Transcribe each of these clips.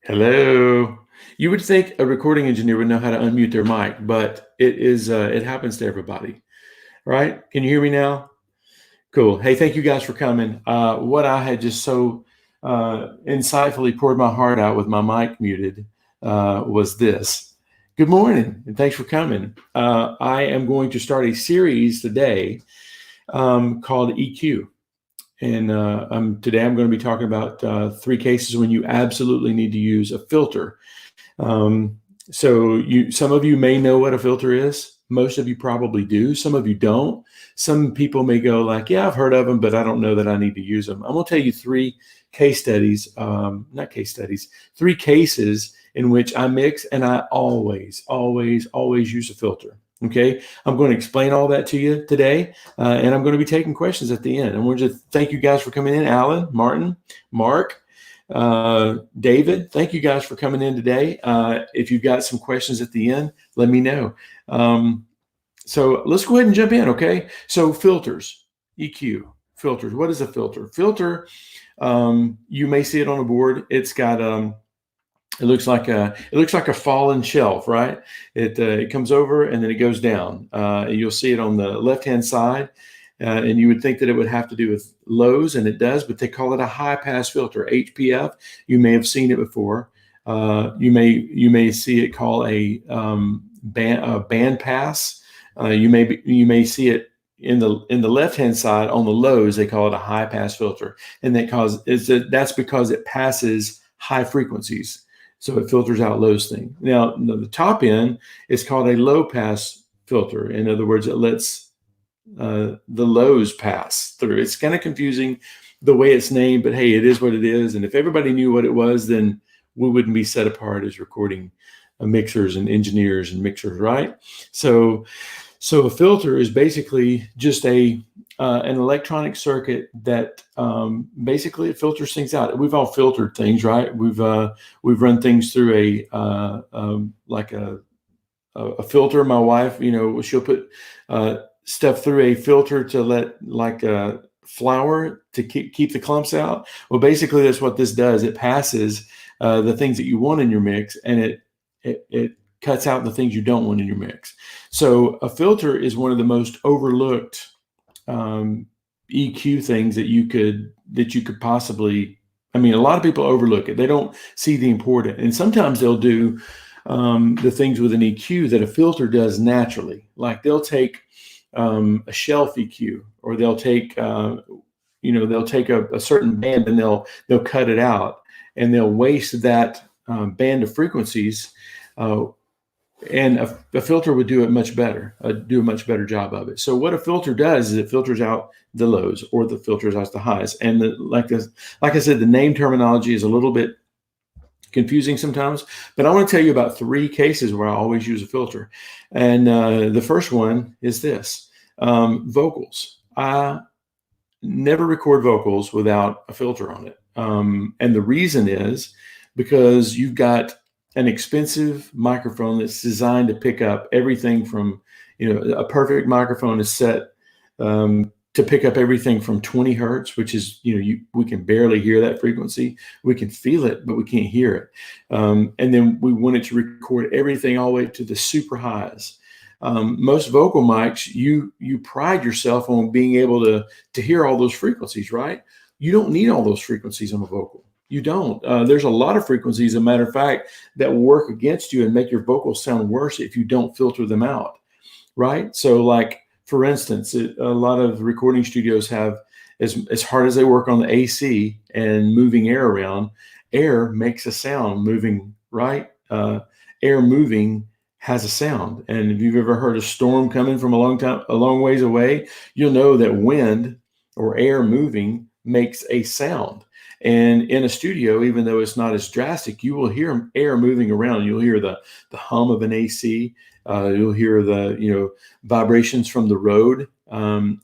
Hello. You would think a recording engineer would know how to unmute their mic, but it happens to everybody, right? Can you hear me now? Cool. Hey, thank you guys for coming. What I had just so insightfully poured my heart out with my mic muted was this. Good morning, and thanks for coming. I am going to start a series today called EQ. And today I'm going to be talking about 3 cases when you absolutely need to use a filter. Some of you may know what a filter is. Most of you probably do. Some of you don't. Some people may go like, yeah, I've heard of them, but I don't know that I need to use them. I'm going to tell you 3 case studies, 3 cases in which I mix and I always use a filter. Okay, I'm going to explain all that to you today, and I'm going to be taking questions at the end. And we're just thank you guys for coming in, Alan, Martin, Mark, David. Thank you guys for coming in today. If you've got some questions at the end, let me know. So let's go ahead and jump in. Okay, so filters, EQ, filters. What is a filter? Filter, you may see it on a board. It's got it looks like a fallen shelf, right? It comes over and then it goes down. You'll see it on the left-hand side, and you would think that it would have to do with lows, and it does, but they call it a high-pass filter, HPF. You may have seen it before. You may see it called a band pass. You may see it in the left-hand side on the lows. They call it a high-pass filter, and that's because it passes high frequencies. So it filters out lows thing. Now, the top end is called a low pass filter. In other words, it lets the lows pass through. It's kind of confusing the way it's named, but hey, it is what it is. And if everybody knew what it was, then we wouldn't be set apart as recording mixers and engineers and mixers, right? So a filter is basically just an electronic circuit that basically it filters things out. We've all filtered things, right? We've run things through a filter. My wife, she'll put stuff through a filter to let flour to keep the clumps out. Well, basically that's what this does. It passes the things that you want in your mix, and it cuts out the things you don't want in your mix. So a filter is one of the most overlooked EQ things that you could possibly. I mean, a lot of people overlook it. They don't see the importance, and sometimes they'll do the things with an EQ that a filter does naturally. Like they'll take a shelf EQ, or they'll take a certain band and they'll cut it out, and they'll waste that band of frequencies. And a filter would do a much better job of it. So what a filter does is it filters out the lows, or the filters out the highs. And like I said, the name terminology is a little bit confusing sometimes, but I want to tell you about 3 cases where I always use a filter. And the first one is this: vocals. I never record vocals without a filter on it. And the reason is because you've got an expensive microphone that's designed to pick up everything from, a perfect microphone is set to pick up everything from 20 hertz, which is, we can barely hear that frequency. We can feel it, but we can't hear it. And then we want it to record everything all the way to the super highs. Most vocal mics, you pride yourself on being able to hear all those frequencies, right? You don't need all those frequencies on a vocal. You don't. There's a lot of frequencies, as a matter of fact, that will work against you and make your vocals sound worse if you don't filter them out, right? So like, for instance, a lot of recording studios have, as hard as they work on the AC and moving air around, air makes a sound moving, right? Air moving has a sound. And if you've ever heard a storm coming from a long ways away, you'll know that wind or air moving makes a sound. And in a studio, even though it's not as drastic, you will hear air moving around. You'll hear the hum of an AC. You'll hear the vibrations from the road.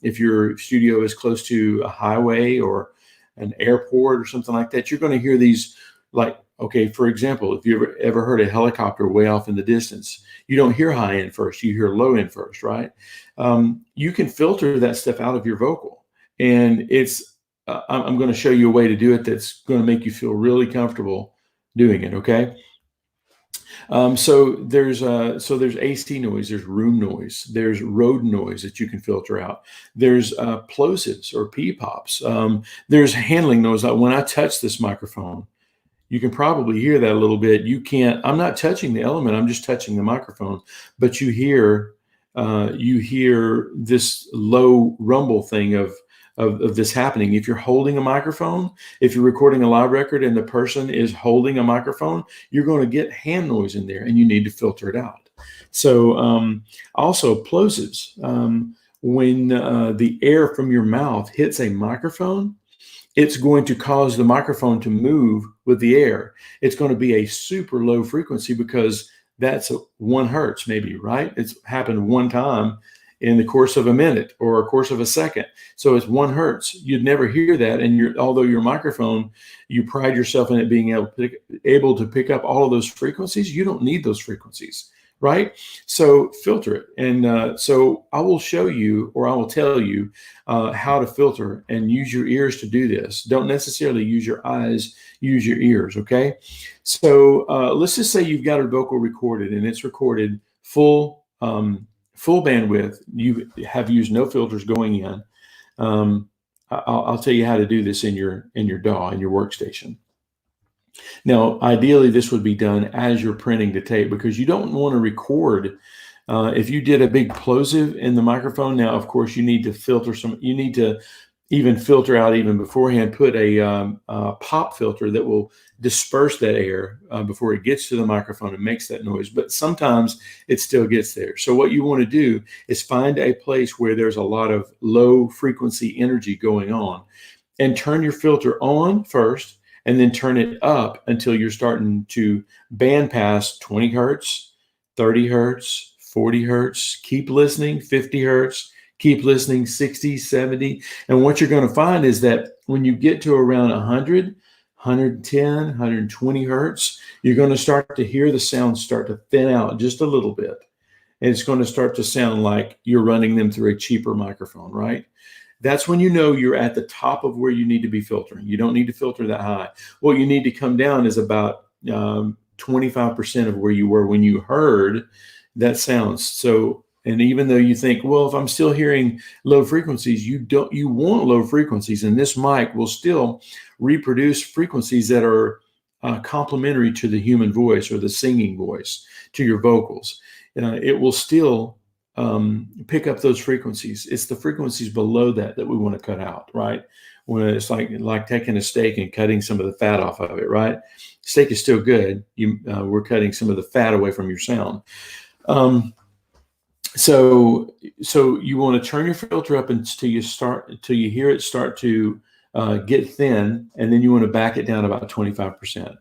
If your studio is close to a highway or an airport or something like that, you're going to hear these. Like, okay, for example, if you ever heard a helicopter way off in the distance, you don't hear high end first. You hear low end first, right? You can filter that stuff out of your vocal, and I'm going to show you a way to do it that's going to make you feel really comfortable doing it. Okay. So there's AC noise, there's room noise, there's road noise that you can filter out. There's plosives or P-pops. There's handling noise. Like when I touch this microphone, you can probably hear that a little bit. You can't. I'm not touching the element. I'm just touching the microphone. But you hear this low rumble thing of this happening. If you're holding a microphone, if you're recording a live record and the person is holding a microphone, you're going to get hand noise in there, and you need to filter it out. So also plosives. When the air from your mouth hits a microphone, it's going to cause the microphone to move with the air. It's going to be a super low frequency because that's 1 hertz maybe, right? It's happened one time in the course of a minute or a course of a second. So it's 1 hertz. You'd never hear that. And although your microphone, you pride yourself in it being able to pick up all of those frequencies, you don't need those frequencies, right? So filter it. And so I will show you, or I will tell you how to filter, and use your ears to do this. Don't necessarily use your eyes, use your ears, okay? So let's just say you've got a vocal recorded and it's recorded full bandwidth. You have used no filters going in. I'll tell you how to do this in your DAW, in your workstation. Now, ideally, this would be done as you're printing the tape, because you don't want to record. If you did a big plosive in the microphone, now, of course, you need to filter some. You need to even filter out even beforehand. Put a pop filter that will disperse that air before it gets to the microphone and makes that noise. But sometimes it still gets there. So what you want to do is find a place where there's a lot of low frequency energy going on, and turn your filter on first, and then turn it up until you're starting to band pass 20 hertz, 30 hertz, 40 hertz. Keep listening, 50 hertz. Keep listening, 60, 70. And what you're going to find is that when you get to around 100, 110, 120 hertz, you're going to start to hear the sound start to thin out just a little bit. And it's going to start to sound like you're running them through a cheaper microphone, right? That's when you know you're at the top of where you need to be filtering. You don't need to filter that high. What you need to come down is about 25% of where you were when you heard that sounds. So, and even though you think, well, if I'm still hearing low frequencies, you want low frequencies, and this mic will still reproduce frequencies that are complementary to the human voice or the singing voice, to your vocals. It will still pick up those frequencies. It's the frequencies below that we want to cut out, right? When it's like taking a steak and cutting some of the fat off of it, right? Steak is still good. We're cutting some of the fat away from your sound. So you want to turn your filter up until you hear it start to get thin, and then you want to back it down about 25%.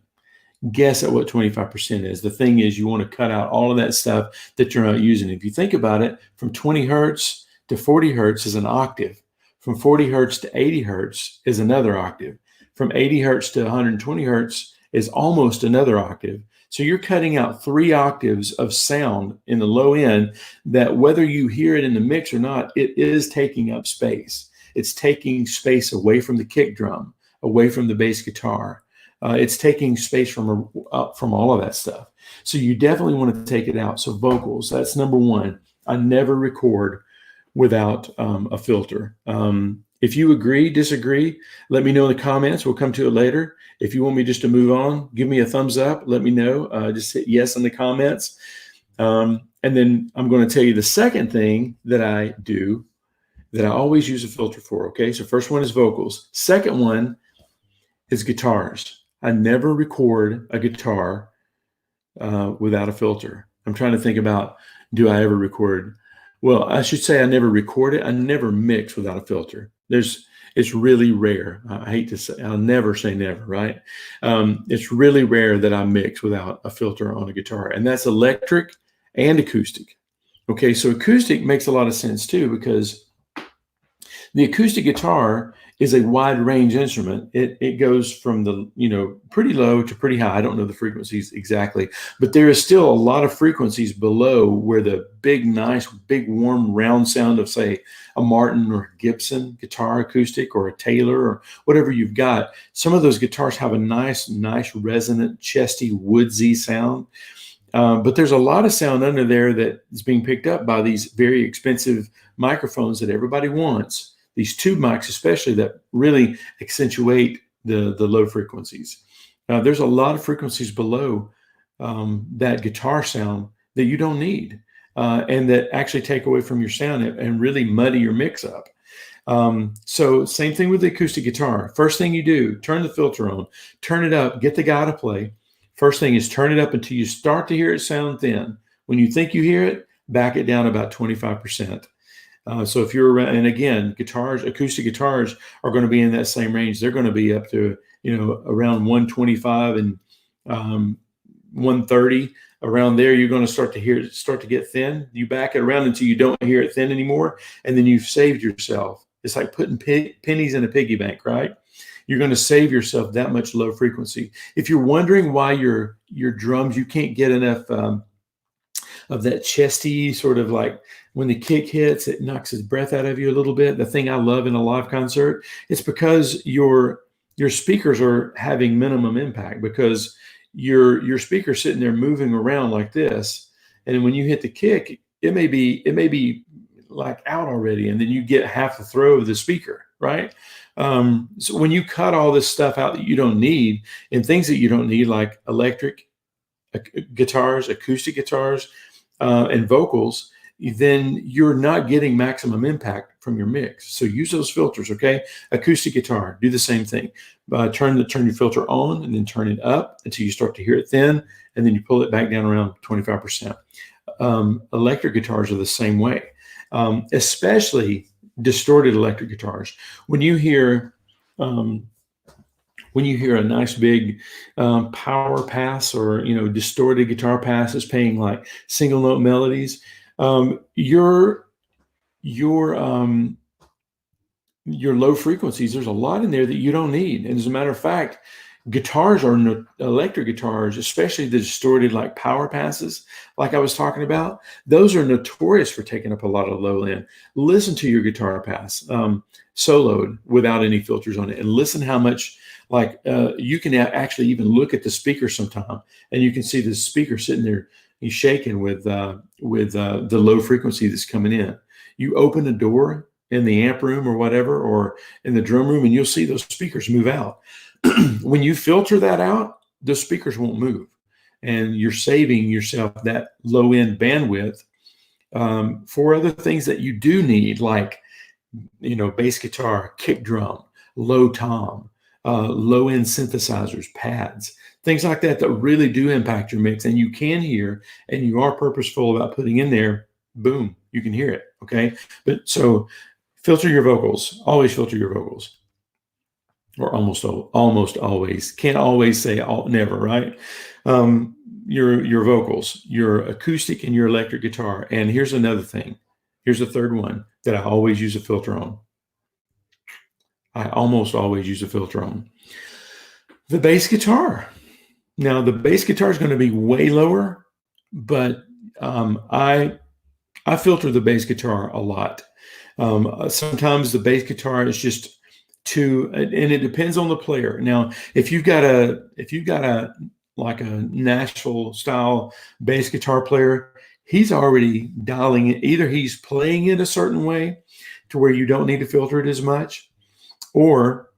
Guess at what 25% is. The thing is, you want to cut out all of that stuff that you're not using. If you think about it, from 20 hertz to 40 hertz is an octave. From 40 hertz to 80 hertz is another octave. From 80 hertz to 120 hertz is almost another octave. So you're cutting out 3 octaves of sound in the low end that, whether you hear it in the mix or not, it is taking up space. It's taking space away from the kick drum, away from the bass guitar. It's taking space from all of that stuff. So you definitely want to take it out. So vocals, that's number one. I never record without a filter. If you agree, disagree, let me know in the comments. We'll come to it later. If you want me just to move on, give me a thumbs up. Let me know. Just hit yes in the comments. And then I'm going to tell you the second thing that I do that I always use a filter for. Okay, so first one is vocals. Second one is guitars. I never record a guitar without a filter. I'm trying to think about, do I ever record? Well, I should say I never record it. I never mix without a filter. It's really rare. I hate to say, I'll never say never, right? It's really rare that I mix without a filter on a guitar, and that's electric and acoustic. Okay, so acoustic makes a lot of sense too, because the acoustic guitar is a wide range instrument. It goes from the, pretty low to pretty high. I don't know the frequencies exactly, but there is still a lot of frequencies below where the big, nice, big, warm, round sound of, say, a Martin or Gibson guitar acoustic, or a Taylor, or whatever you've got. Some of those guitars have a nice, resonant, chesty, woodsy sound. But there's a lot of sound under there that is being picked up by these very expensive microphones that everybody wants. These tube mics, especially, that really accentuate the low frequencies. There's a lot of frequencies below that guitar sound that you don't need, and that actually take away from your sound and really muddy your mix up. So same thing with the acoustic guitar. First thing you do, turn the filter on, turn it up, get the guy to play. First thing is turn it up until you start to hear it sound thin. When you think you hear it, back it down about 25%. So if you're around, and again, acoustic guitars are going to be in that same range. They're going to be up to, around 125 and 130. Around there, you're going to start to get thin. You back it around until you don't hear it thin anymore, and then you've saved yourself. It's like putting pennies in a piggy bank, right? You're going to save yourself that much low frequency. If you're wondering why your drums, you can't get enough of that chesty sort of, like when the kick hits, it knocks his breath out of you a little bit. The thing I love in a live concert, it's because your speakers are having minimum impact, because your speaker's sitting there moving around like this, and when you hit the kick, it may be like out already, and then you get half the throw of the speaker, right? So when you cut all this stuff out that you don't need, and things that you don't need, like electric guitars, acoustic guitars, and vocals, then you're not getting maximum impact from your mix. So use those filters, okay? Acoustic guitar, do the same thing. Turn your filter on, and then turn it up until you start to hear it thin, and then you pull it back down around 25%. Electric guitars are the same way, especially distorted electric guitars. When you hear a nice big power pass, or distorted guitar passes playing like single note melodies, your low frequencies, there's a lot in there that you don't need. And as a matter of fact, electric guitars, especially the distorted, like power passes, like I was talking about, those are notorious for taking up a lot of low end. Listen to your guitar pass soloed without any filters on it, and listen how much, you can actually even look at the speaker sometime, and you can see the speaker sitting there, he's shaking with the low frequency that's coming in. You open a door in the amp room or whatever, or in the drum room, and you'll see those speakers move out. When you filter that out, the speakers won't move, and you're saving yourself that low end bandwidth for other things that you do need, like bass guitar, kick drum, low tom, low end synthesizers, pads, things like that really do impact your mix, and you can hear, and you are purposeful about putting in there. Boom, you can hear it. Okay, but so filter your vocals. Always filter your vocals. Or almost always. Can't always say never, right? Your vocals, your acoustic, and your electric guitar. And here's another thing. Here's the third one that I always use a filter on. I almost always use a filter on. The bass guitar. Now, the bass guitar is going to be way lower, but I filter the bass guitar a lot. Sometimes the bass guitar is just and it depends on the player. Now, if you've got a like a Nashville style bass guitar player, he's already dialing it. Either he's playing it a certain way to where you don't need to filter it as much, or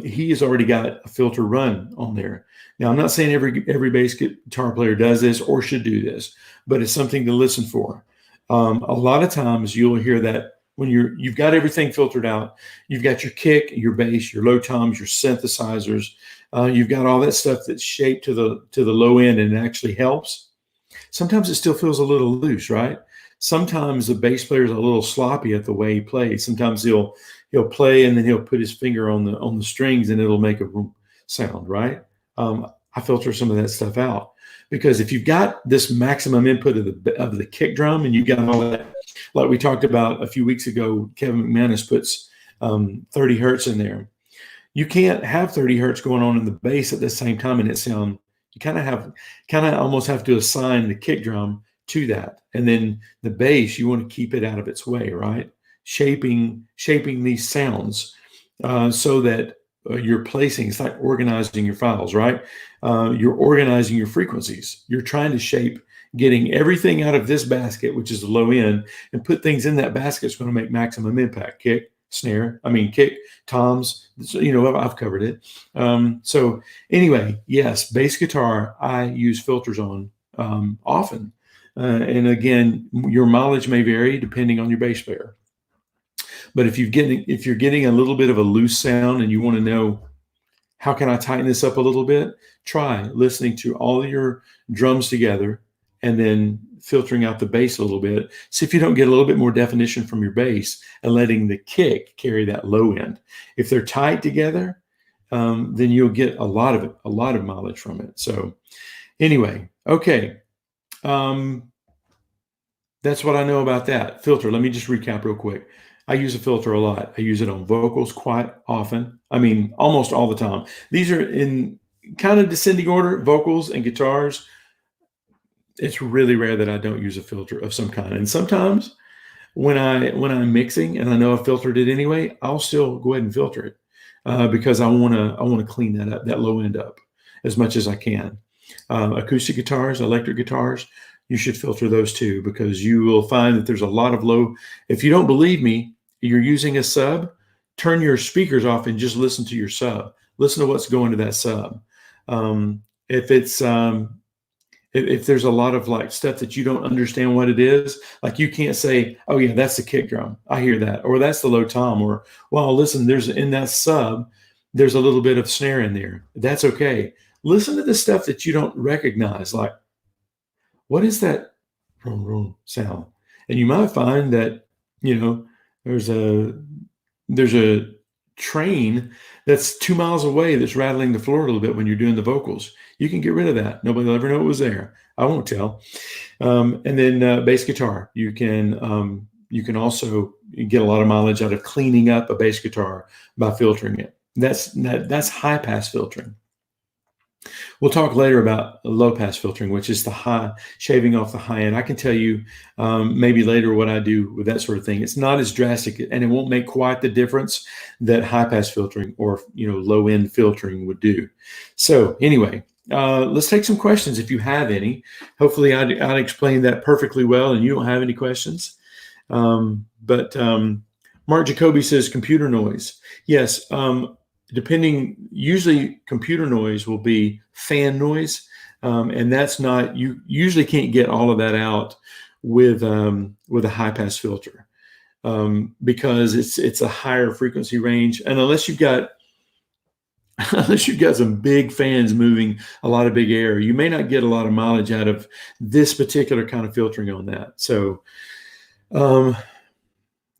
he has already got a filter run on there. Now, I'm not saying every bass guitar player does this or should do this, but it's something to listen for. A lot of times you'll hear that when you've got everything filtered out, you've got your kick, your bass, your low toms, your synthesizers, you've got all that stuff that's shaped to the low end, and it actually helps. Sometimes it still feels a little loose, right? Sometimes the bass player is a little sloppy at the way he plays. Sometimes he'll play, and then he'll put his finger on the strings, and it'll make a sound, right? I filter some of that stuff out, because if you've got this maximum input of the kick drum, and you've got all that, like we talked about a few weeks ago, Kevin McManus puts 30 hertz in there. You can't have 30 hertz going on in the bass at the same time and it sound. You kind of almost have to assign the kick drum to that, and then the bass, you want to keep it out of its way, right? Shaping these sounds so that you're placing. It's like organizing your files, right? You're organizing your frequencies. You're trying to shape, getting everything out of this basket, which is the low end, and put things in that basket that's going to make maximum impact. Kick, kick, toms. So, I've covered it. So anyway, yes, bass guitar, I use filters on often. And again, your mileage may vary depending on your bass player. But if you're getting a little bit of a loose sound and you want to know, how can I tighten this up a little bit? Try listening to all your drums together and then filtering out the bass a little bit. See if you don't get a little bit more definition from your bass and letting the kick carry that low end. If they're tight together, then you'll get a lot of mileage from it. So anyway, okay. That's what I know about that filter. Let me just recap real quick. I use a filter a lot. I use it on vocals quite often. I mean, almost all the time. These are in kind of descending order, vocals and guitars. It's really rare that I don't use a filter of some kind. And sometimes when I'm mixing and I know I filtered it anyway, I'll still go ahead and filter it because I want to clean that up, that low end up as much as I can. Acoustic guitars, electric guitars, you should filter those too, because you will find that there's a lot of low. If you don't believe me, you're using a sub, turn your speakers off and just listen to your sub. Listen to what's going to that sub. If there's a lot of like stuff that you don't understand what it is, like you can't say, oh yeah, that's the kick drum, I hear that, or that's the low tom, or well, listen, there's in that sub, there's a little bit of snare in there. That's okay. Listen to the stuff that you don't recognize, like, what is that vroom, vroom sound? And you might find that, there's a train that's 2 miles away that's rattling the floor a little bit when you're doing the vocals. You can get rid of that. Nobody will ever know it was there. I won't tell. And then bass guitar. You can also get a lot of mileage out of cleaning up a bass guitar by filtering it. That's high pass filtering. We'll talk later about low pass filtering, which is shaving off the high end. I can tell you maybe later what I do with that sort of thing. It's not as drastic, and it won't make quite the difference that high pass filtering or low end filtering would do. So anyway, let's take some questions if you have any. Hopefully I'd explained that perfectly well, and you don't have any questions. But Mark Jacoby says computer noise. Yes. Usually computer noise will be fan noise, and that's not, you usually can't get all of that out with a high pass filter because it's a higher frequency range, and unless you've got some big fans moving a lot of big air, you may not get a lot of mileage out of this particular kind of filtering on that. So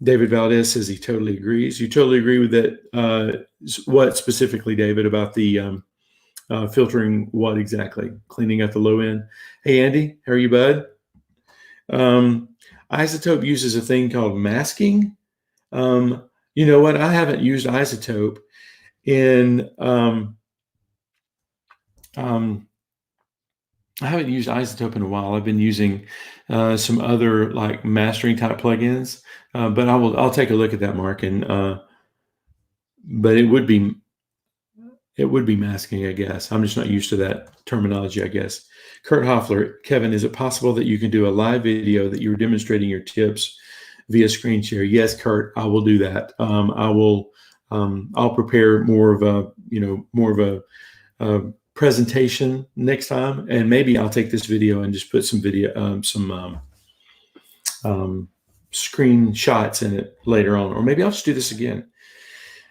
David Valdez says he totally agrees. You totally agree with that? What specifically, David, about the filtering? What exactly? Cleaning up the low end. Hey, Andy, how are you, bud? Isotope uses a thing called masking. You know what? I haven't used Isotope in I haven't used Isotope in a while. I've been using some other like mastering type plugins, but I'll take a look at that, Mark. And but it would be masking, I guess. I'm just not used to that terminology, I guess. Kurt Hoffler, Kevin, is it possible that you can do a live video that you're demonstrating your tips via screen share? Yes, Kurt, I will do that. I'll prepare more of a presentation next time, and maybe I'll take this video and just put some screenshots in it later on, or maybe I'll just do this again.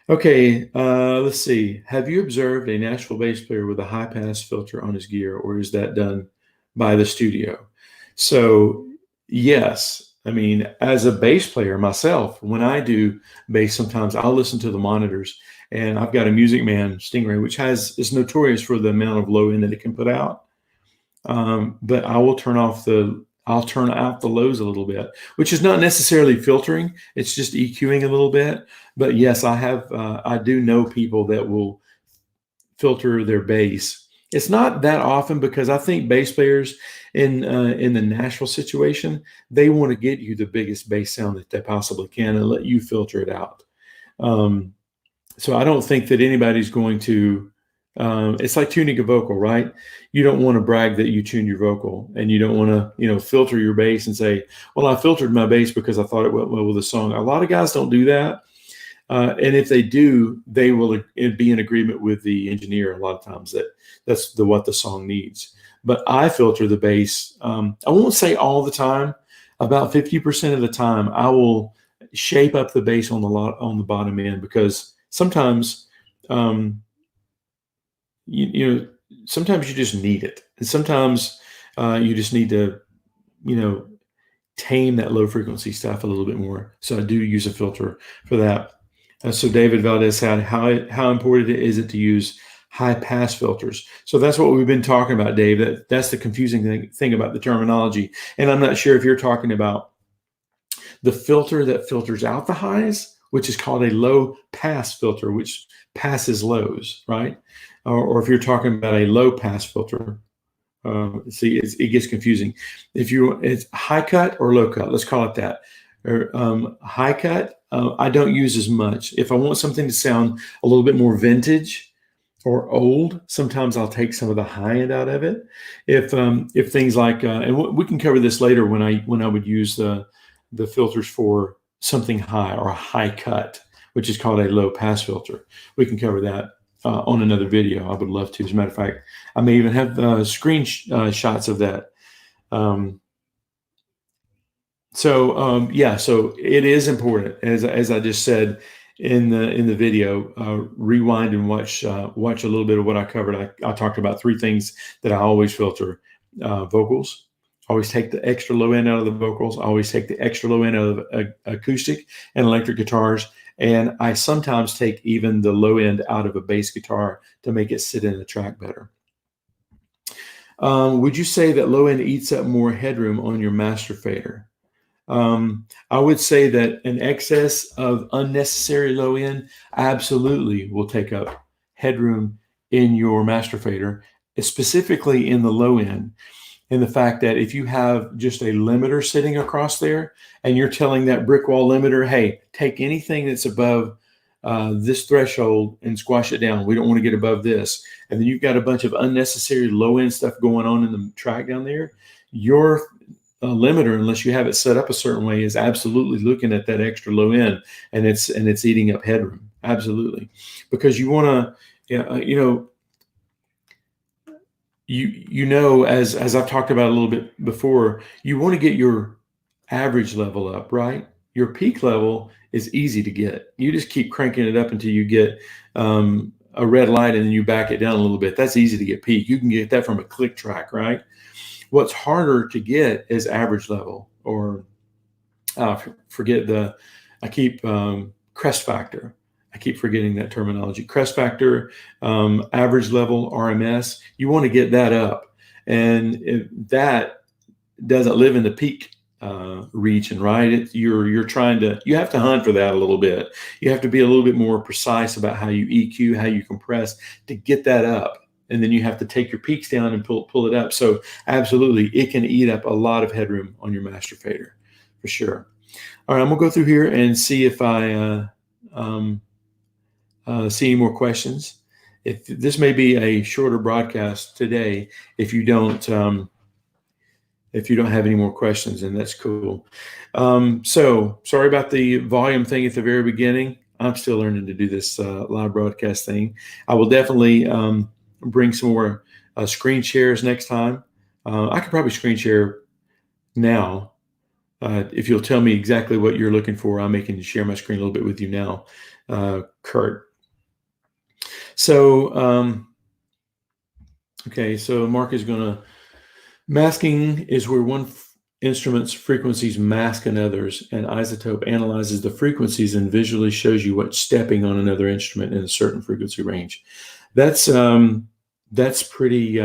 Okay, let's see. Have you observed a Nashville bass player with a high pass filter on his gear, or is that done by the studio? So yes. I mean, as a bass player myself, when I do bass, sometimes I'll listen to the monitors, and I've got a Music Man Stingray, which is notorious for the amount of low end that it can put out. But I'll I'll turn out the lows a little bit, which is not necessarily filtering. It's just EQing a little bit. But yes, I do know people that will filter their bass. It's not that often because I think bass players in the Nashville situation, they want to get you the biggest bass sound that they possibly can and let you filter it out. So I don't think that anybody's going to. It's like tuning a vocal, right? You don't want to brag that you tuned your vocal, and you don't want to, filter your bass and say, "Well, I filtered my bass because I thought it went well with the song." A lot of guys don't do that. And if they do, they will be in agreement with the engineer a lot of times that that's what the song needs. But I filter the bass. I won't say all the time. About 50% of the time, I will shape up the bass on the bottom end, because sometimes, sometimes you just need it, and sometimes you just need to, tame that low frequency stuff a little bit more. So I do use a filter for that. So David Valdez had, how important is it to use high pass filters? So that's what we've been talking about, Dave. That's the confusing thing about the terminology. And I'm not sure if you're talking about the filter that filters out the highs, which is called a low pass filter, which passes lows, right? Or if you're talking about a low pass filter. See, it gets confusing. It's high cut or low cut, let's call it that. High cut, I don't use as much. If I want something to sound a little bit more vintage or old, sometimes I'll take some of the high end out of it. If things like, and we can cover this later when I would use the filters for something high or a high cut, which is called a low pass filter. We can cover that on another video. I would love to. As a matter of fact, I may even have screen shots of that. So it is important, as I just said in the video. Rewind and watch a little bit of what I covered. I talked about 3 things that I always filter: vocals. Always take the extra low end out of the vocals. I always take the extra low end out of acoustic and electric guitars. And I sometimes take even the low end out of a bass guitar to make it sit in the track better. Would you say that low end eats up more headroom on your master fader? I would say that an excess of unnecessary low end absolutely will take up headroom in your master fader, specifically in the low end. And the fact that if you have just a limiter sitting across there and you're telling that brick wall limiter, hey, take anything that's above this threshold and squash it down. We don't want to get above this. And then you've got a bunch of unnecessary low end stuff going on in the track down there. Your limiter, unless you have it set up a certain way, is absolutely looking at that extra low end, and it's eating up headroom. Absolutely. Because you want to, as I've talked about a little bit before, you want to get your average level up, right? Your peak level is easy to get. You just keep cranking it up until you get a red light, and then you back it down a little bit. That's easy to get peak. You can get that from a click track, right? What's harder to get is average level, or I keep crest factor. I keep forgetting that terminology. Crest factor, average level, RMS. You want to get that up, and if that doesn't live in the peak region, right? You have to hunt for that a little bit. You have to be a little bit more precise about how you EQ, how you compress to get that up, and then you have to take your peaks down and pull it up. So absolutely, it can eat up a lot of headroom on your master fader, for sure. All right, I'm gonna go through here and see if I see any more questions. If this may be a shorter broadcast today, if you don't have any more questions, and that's cool. So sorry about the volume thing at the very beginning. I'm still learning to do this live broadcast thing. I will definitely bring some more screen shares next time. I could probably screen share now. If you'll tell me exactly what you're looking for, I'm making share my screen a little bit with you now, Kurt. So, okay, so Mark is going to, masking is where one instrument's frequencies mask another's, and Isotope analyzes the frequencies and visually shows you what's stepping on another instrument in a certain frequency range. That's pretty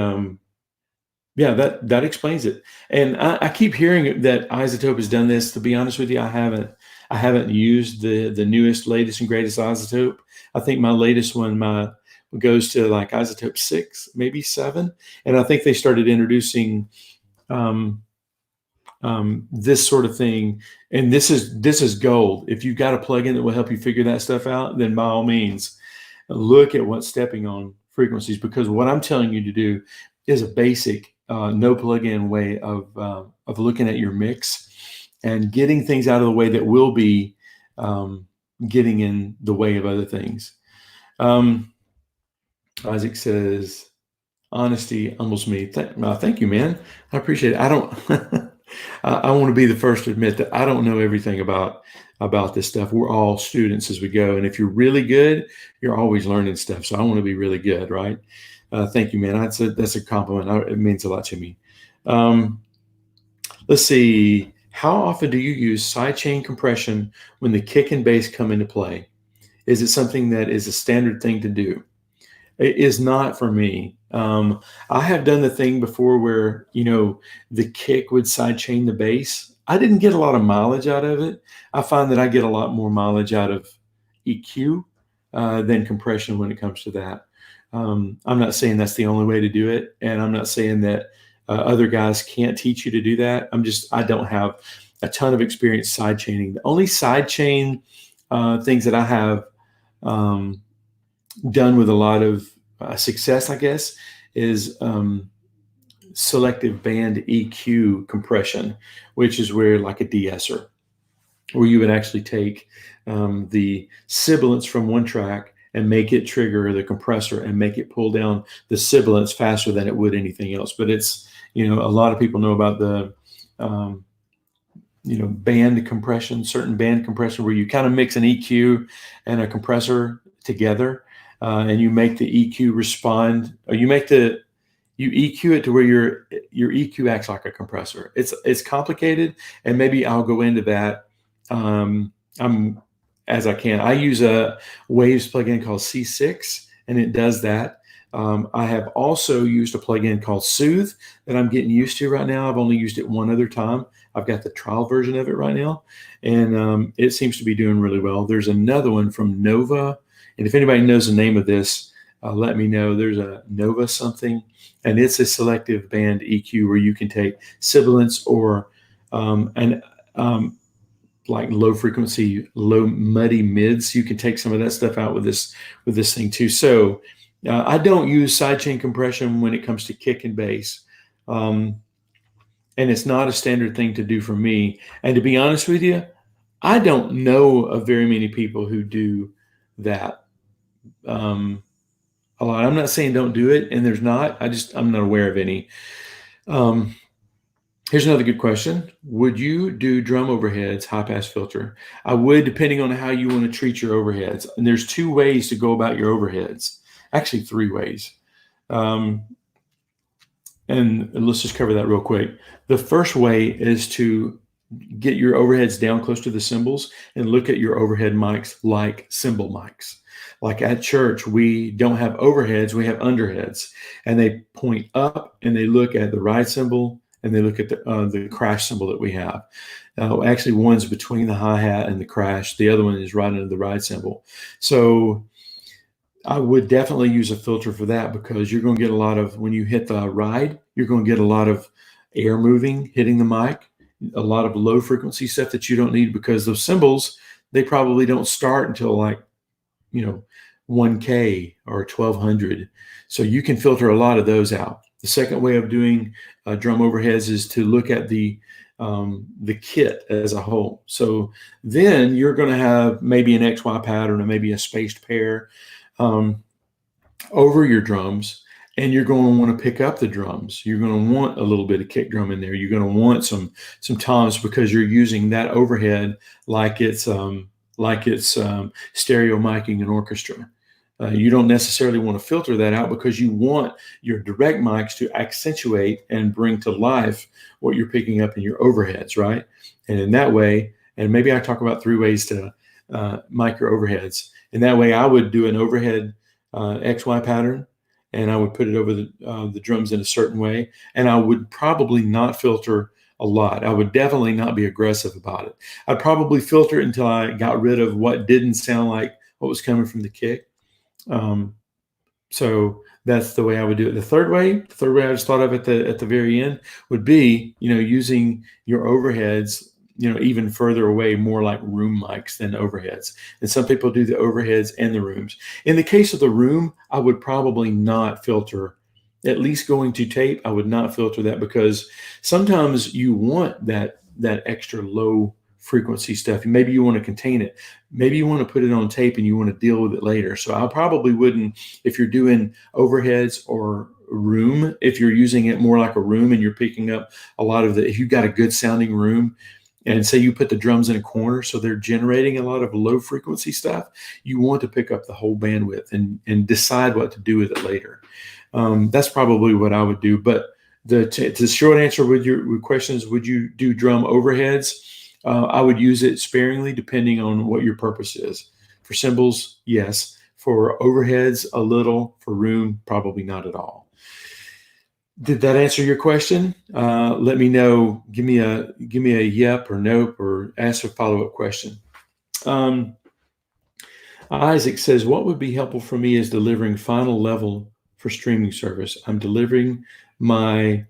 Yeah, that explains it. And I keep hearing that Isotope has done this. To be honest with you, I haven't used the newest, latest, and greatest Isotope. I think my latest one goes to like Isotope 6, maybe 7, and I think they started introducing um, this sort of thing. And this is gold. If you've got a plugin that will help you figure that stuff out, then by all means, look at what's stepping on frequencies, because what I'm telling you to do is a basic no plug-in way of looking at your mix and getting things out of the way that will be getting in the way of other things. Isaac says, honesty humbles me. Thank you, man. I appreciate it. I don't. I want to be the first to admit that I don't know everything about this stuff. We're all students as we go, and if you're really good, you're always learning stuff. So I want to be really good, right? Thank you, man. That's a compliment. It means a lot to me. Let's see. How often do you use sidechain compression when the kick and bass come into play? Is it something that is a standard thing to do? It is not for me. I have done the thing before where, the kick would sidechain the bass. I didn't get a lot of mileage out of it. I find that I get a lot more mileage out of EQ than compression when it comes to that. I'm not saying that's the only way to do it, and I'm not saying that other guys can't teach you to do that. I don't have a ton of experience sidechaining. The only sidechain things that I have done with a lot of success, I guess, is selective band EQ compression, which is where like a de-esser, where you would actually take the sibilance from one track and make it trigger the compressor and make it pull down the sibilance faster than it would anything else. But it's, a lot of people know about the band compression, certain band compression, where you kind of mix an EQ and a compressor together, and you make the EQ respond, or you EQ it to where your EQ acts like a compressor. It's complicated, and maybe I'll go into that as I can. I use a Waves plugin called C6, and it does that. I have also used a plugin called Soothe that I'm getting used to right now. I've only used it one other time. I've got the trial version of it right now, and it seems to be doing really well. There's another one from Nova, and if anybody knows the name of this, let me know. There's a Nova something, and it's a selective band EQ where you can take sibilance or like low frequency, low muddy mids. You can take some of that stuff out with this thing too. So I don't use sidechain compression when it comes to kick and bass. And it's not a standard thing to do for me. And to be honest with you, I don't know of very many people who do that a lot. I'm not saying don't do it, and there's not. I'm not aware of any. Here's another good question. Would you do drum overheads, high pass filter? I would, depending on how you want to treat your overheads. And there's 2 ways to go about your overheads. Actually, 3 ways. And let's just cover that real quick. The first way is to get your overheads down close to the cymbals and look at your overhead mics like cymbal mics. Like at church, we don't have overheads, we have underheads. And they point up and they look at the ride cymbal and they look at the crash cymbal that we have. Actually, one's between the hi-hat and the crash. The other one is right under the ride cymbal. So I would definitely use a filter for that, because you're going to get a lot of, when you hit the ride, you're going to get a lot of air moving, hitting the mic, a lot of low frequency stuff that you don't need, because those cymbals, they probably don't start until like, 1K or 1200. So you can filter a lot of those out. The second way of doing drum overheads is to look at the kit as a whole. So then you're going to have maybe an XY pattern or maybe a spaced pair over your drums, and you're going to want to pick up the drums. You're going to want a little bit of kick drum in there. You're going to want some toms, because you're using that overhead like it's stereo miking an orchestra. You don't necessarily want to filter that out, because you want your direct mics to accentuate and bring to life what you're picking up in your overheads, right? And in that way, and maybe I talk about 3 ways to mic your overheads. In that way, I would do an overhead XY pattern, and I would put it over the drums in a certain way, and I would probably not filter a lot. I would definitely not be aggressive about it. I'd probably filter it until I got rid of what didn't sound like what was coming from the kick. So that's the way I would do it. The third way I just thought of at the very end would be, using your overheads, even further away, more like room mics than overheads. And some people do the overheads and the rooms. In the case of the room, I would probably not filter, at least going to tape. I would not filter that, because sometimes you want that extra low frequency stuff. Maybe you want to contain it. Maybe you want to put it on tape and you want to deal with it later. So I probably wouldn't, if you're doing overheads or room, if you're using it more like a room and you're picking up a lot of if you've got a good sounding room, and say you put the drums in a corner, so they're generating a lot of low frequency stuff, you want to pick up the whole bandwidth and decide what to do with it later. That's probably what I would do. But the short answer with your questions, would you do drum overheads? I would use it sparingly, depending on what your purpose is. For cymbals, yes. For overheads, a little. For room, probably not at all. Did that answer your question? Let me know. Give me a yep or nope, or ask a follow-up question. Isaac says, what would be helpful for me is delivering final level for streaming service. I'm delivering my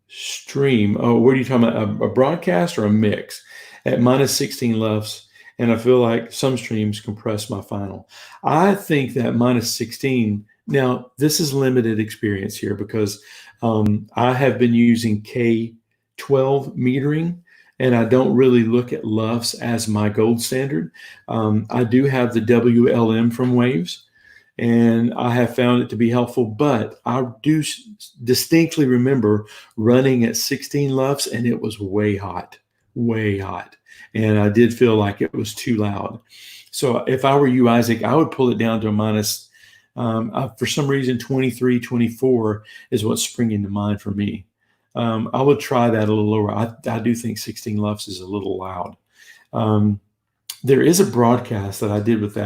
stream. Oh, what are you talking about? A broadcast or a mix at -16 LUFS, and I feel like some streams compress my final. I think that -16. Now, this is limited experience here, because I have been using K12 metering, and I don't really look at LUFS as my gold standard. I do have the WLM from Waves, and I have found it to be helpful, but I do distinctly remember running at 16 LUFS, and it was way hot. And I did feel like it was too loud. So if I were you, Isaac, I would pull it down to a minus. For some reason, 23, 24 is what's springing to mind for me. I would try that a little lower. I do think 16 LUFS is a little loud. There is a broadcast that I did with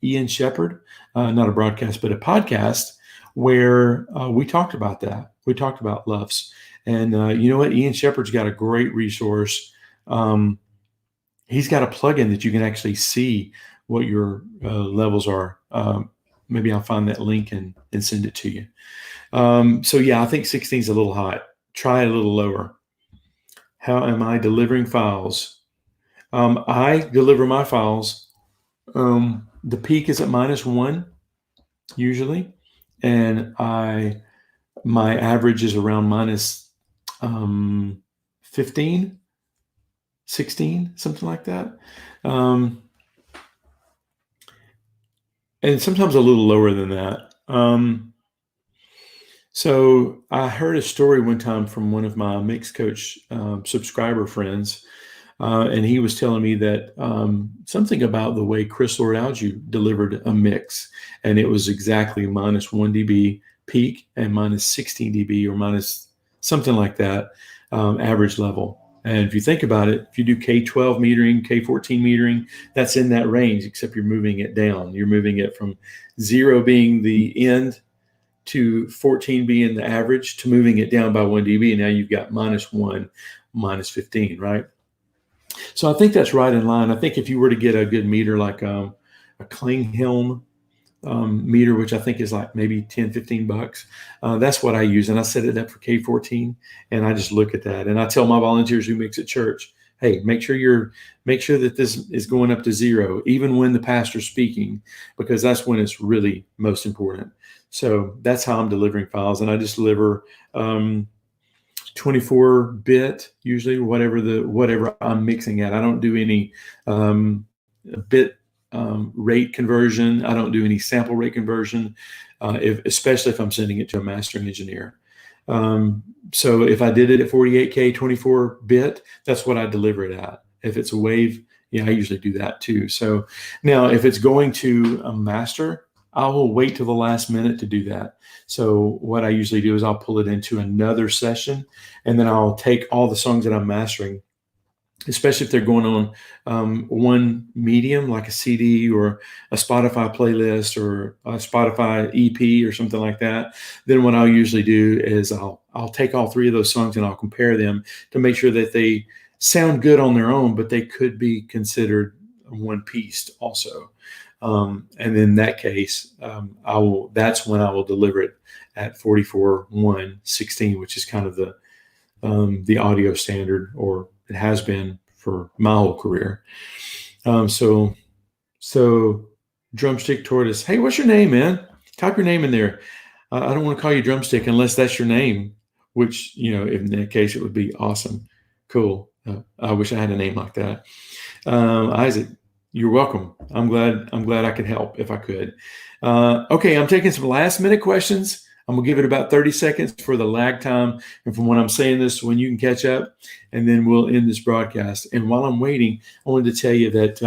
Ian Shepherd, not a broadcast, but a podcast, where we talked about that. We talked about LUFS. And you know what? Ian Shepherd's got a great resource. He's got a plugin that you can actually see what your levels are. Maybe I'll find that link and send it to you. So yeah, I think 16 is a little hot. Try it a little lower. How am I delivering files? I deliver my files. The peak is at -1 usually, and my average is around -15, 16, something like that. And sometimes a little lower than that. So I heard a story one time from one of my MixCoach subscriber friends, and he was telling me that something about the way Chris Lord-Alge delivered a mix, and it was exactly -1 dB peak and -16 dB or minus something like that average level. And if you think about it, if you do K12 metering, K14 metering, that's in that range, except you're moving it down. You're moving it from 0 being the end to 14 being the average, to moving it down by 1 dB. And now you've got -1, -15, right? So I think that's right in line. I think if you were to get a good meter like a Klinghelm meter, which I think is like maybe 10, 15 bucks. That's what I use. And I set it up for K14, and I just look at that. And I tell my volunteers who mix at church, hey, make sure that this is going up to 0, even when the pastor's speaking, because that's when it's really most important. So that's how I'm delivering files. And I just deliver 24-bit, usually whatever I'm mixing at. I don't do any bit rate conversion. I don't do any sample rate conversion, especially if I'm sending it to a mastering engineer. So if I did it at 48K 24-bit, that's what I deliver it at. If it's a wave, yeah, I usually do that too. So now if it's going to a master, I will wait till the last minute to do that. So what I usually do is I'll pull it into another session, and then I'll take all the songs that I'm mastering, especially if they're going on one medium like a CD or a Spotify playlist or a Spotify EP or something like that. Then what I'll usually do is I'll take all three of those songs and I'll compare them to make sure that they sound good on their own, but they could be considered one piece also. And in that case, that's when I will deliver it at 44:1:16, which is kind of the audio standard, or it has been for my whole career. So Drumstick Tortoise. Hey, what's your name, man? Type your name in there. I don't want to call you Drumstick unless that's your name, which, in that case, it would be awesome. Cool. I wish I had a name like that. Isaac, you're welcome. I'm glad I could help if I could. Okay, I'm taking some last minute questions. I'm gonna give it about 30 seconds for the lag time, and from when I'm saying this to when you can catch up, and then we'll end this broadcast. And while I'm waiting, I wanted to tell you that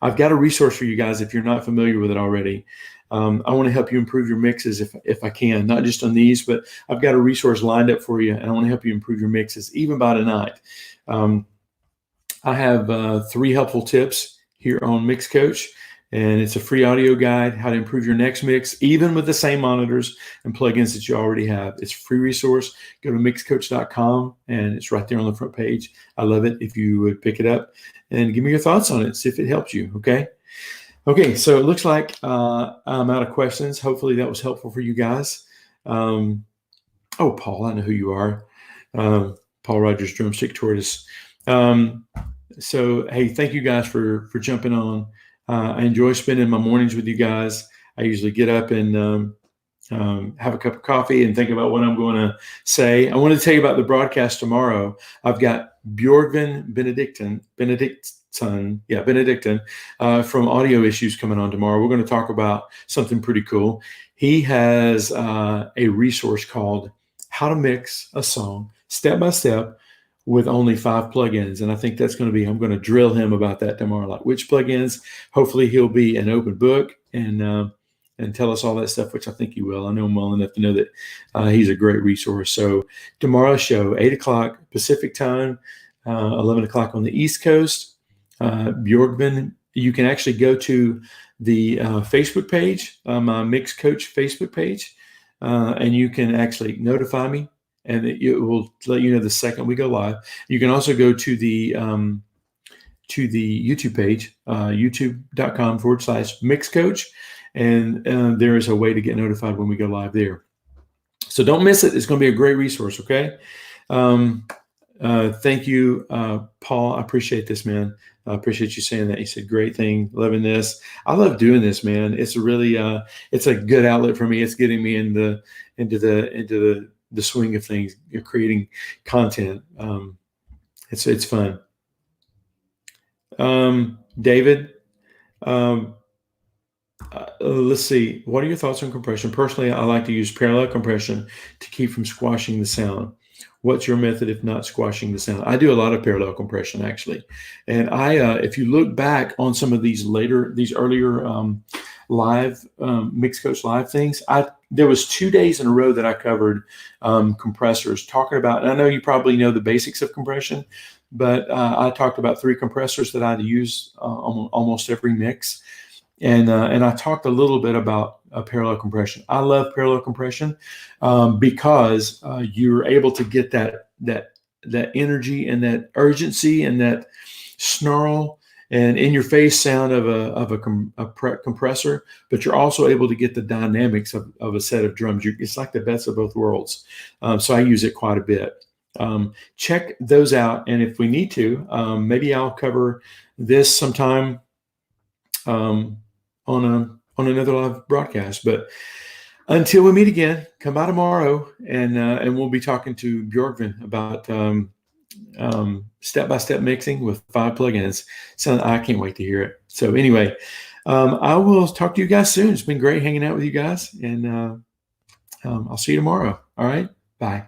I've got a resource for you guys if you're not familiar with it already. I want to help you improve your mixes if I can, not just on these, but I've got a resource lined up for you, and I want to help you improve your mixes even by tonight. I have 3 helpful tips here on MixCoach, and it's a free audio guide, how to improve your next mix, even with the same monitors and plugins that you already have. It's a free resource. Go to mixcoach.com, and it's right there on the front page. I love it if you would pick it up and give me your thoughts on it, see if it helps you, okay? Okay, so it looks like I'm out of questions. Hopefully that was helpful for you guys. Oh, Paul, I know who you are. Paul Rogers, Drumstick Tortoise. So, hey, thank you guys for jumping on. I enjoy spending my mornings with you guys. I usually get up and have a cup of coffee and think about what I'm going to say. I want to tell you about the broadcast tomorrow. I've got Björgvin Benedictin from Audio Issues coming on tomorrow. We're going to talk about something pretty cool. He has a resource called How to Mix a Song Step by Step with only 5 plugins. And I think that's going to be, I'm going to drill him about that tomorrow, like which plugins. Hopefully he'll be an open book and tell us all that stuff, which I think he will. I know him well enough to know that he's a great resource. So tomorrow's show, 8 o'clock Pacific time, 11 o'clock on the East Coast. Björgvin, you can actually go to the Facebook page, my MixCoach Facebook page, and you can actually notify me, and it will let you know the second we go live. You can also go to the YouTube page, youtube.com/MixCoach, and there is a way to get notified when we go live there. So don't miss it. It's going to be a great resource, okay? Thank you, Paul. I appreciate this, man. I appreciate you saying that. You said, great thing, loving this. I love doing this, man. It's really, it's a good outlet for me. It's getting me into the swing of things, creating content. It's fun. David, let's see. What are your thoughts on compression? Personally, I like to use parallel compression to keep from squashing the sound. What's your method if not squashing the sound? I do a lot of parallel compression, actually. And if you look back on some of these earlier live MixCoach live things, there was 2 days in a row that I covered compressors, talking about, and I know you probably know the basics of compression, but I talked about 3 compressors that I use on almost every mix. And I talked a little bit about parallel compression. I love parallel compression because you're able to get that energy and that urgency and that snarl and in-your-face sound of a compressor, but you're also able to get the dynamics of a set of drums. It's like the best of both worlds. So I use it quite a bit. Check those out, and if we need to, maybe I'll cover this sometime on another live broadcast. But until we meet again, come by tomorrow, and we'll be talking to Björgvin about step-by-step mixing with 5 plugins. So I can't wait to hear it. So anyway, I will talk to you guys soon. It's been great hanging out with you guys, and I'll see you tomorrow. All right, bye.